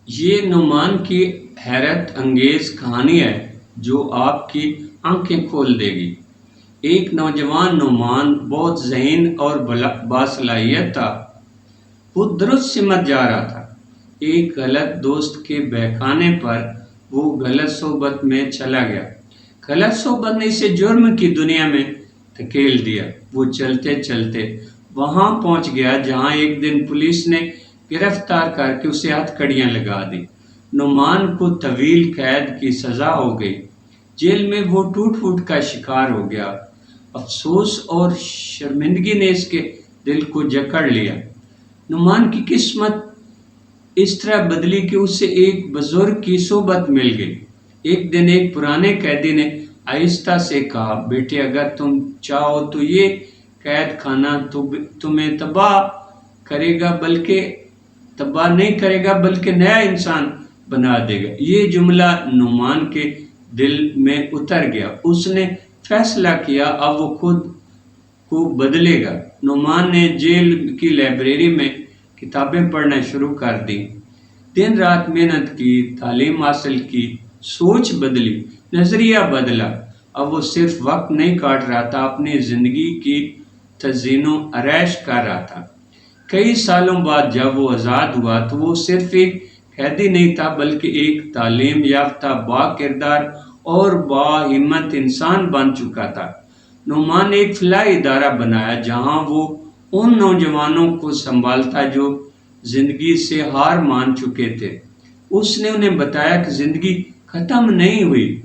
یہ نعمان کی حیرت انگیز کہانی ہے جو آپ کی آنکھیں کھول دے گی۔ ایک نوجوان نعمان بہت ذہین اور باصلاحیت تھا۔ وہ درست سمت جا رہا تھا۔ ایک غلط دوست کے بہکانے پر وہ غلط صحبت میں چلا گیا۔ غلط صحبت نے اسے جرم کی دنیا میں دھکیل دیا۔ وہ چلتے چلتے وہاں پہنچ گیا جہاں ایک دن پولیس نے گرفتار کر کے اسے ہتھ کڑیاں لگا دی۔ نعمان کو طویل قید کی سزا ہو گئی۔ جیل میں وہ ٹوٹ پھوٹ کا شکار ہو گیا۔ افسوس اور شرمندگی نے اس کے دل کو جکڑ لیا۔ نعمان کی قسمت اس طرح بدلی کہ اسے ایک بزرگ کی صحبت مل گئی۔ ایک دن ایک پرانے قیدی نے آہستہ سے کہا، بیٹے اگر تم چاہو تو یہ قید خانہ تمہیں تباہ نہیں کرے گا بلکہ نیا انسان بنا دے گا۔ یہ جملہ نعمان کے دل میں اتر گیا۔ اس نے فیصلہ کیا اب وہ خود کو بدلے گا۔ نعمان نے جیل کی لائبریری میں کتابیں پڑھنا شروع کر دی۔ دن رات محنت کی، تعلیم حاصل کی، سوچ بدلی، نظریہ بدلا۔ اب وہ صرف وقت نہیں کاٹ رہا تھا، اپنی زندگی کی تزئین و آرائش کر رہا تھا۔ کئی سالوں بعد جب وہ آزاد ہوا تو وہ صرف ایک قیدی نہیں تھا بلکہ ایک تعلیم یافتہ، با کردار اور با ہمت انسان بن چکا تھا۔ نعمان نے ایک فلاحی ادارہ بنایا جہاں وہ ان نوجوانوں کو سنبھالتا جو زندگی سے ہار مان چکے تھے۔ اس نے انہیں بتایا کہ زندگی ختم نہیں ہوئی،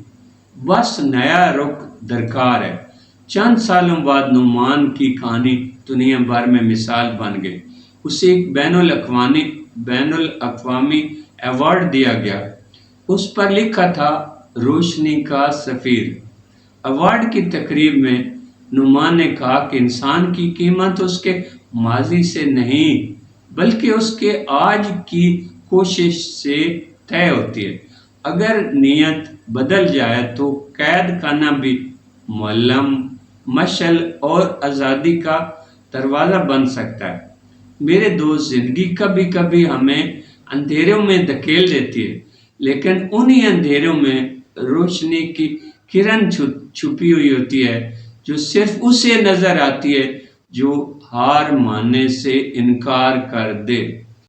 بس نیا رخ درکار ہے۔ چند سالوں بعد نعمان کی کہانی دنیا بھر میں مثال بن گئی۔ اسے ایک بین الاقوامی ایوارڈ دیا گیا۔ اس پر لکھا تھا، روشنی کا سفیر۔ ایوارڈ کی تقریب میں نعمان نے کہا کہ انسان کی قیمت اس کے ماضی سے نہیں بلکہ اس کے آج کی کوشش سے طے ہوتی ہے۔ اگر نیت بدل جائے تو قید خانہ بھی معلم، مشعل اور آزادی کا دروازہ بن سکتا ہے۔ میرے دوست، زندگی کبھی کبھی ہمیں اندھیروں میں دھکیل دیتی ہے، لیکن انہی اندھیروں میں روشنی کی کرن چھپی ہوئی ہوتی ہے جو صرف اسے نظر آتی ہے جو ہار ماننے سے انکار کر دے۔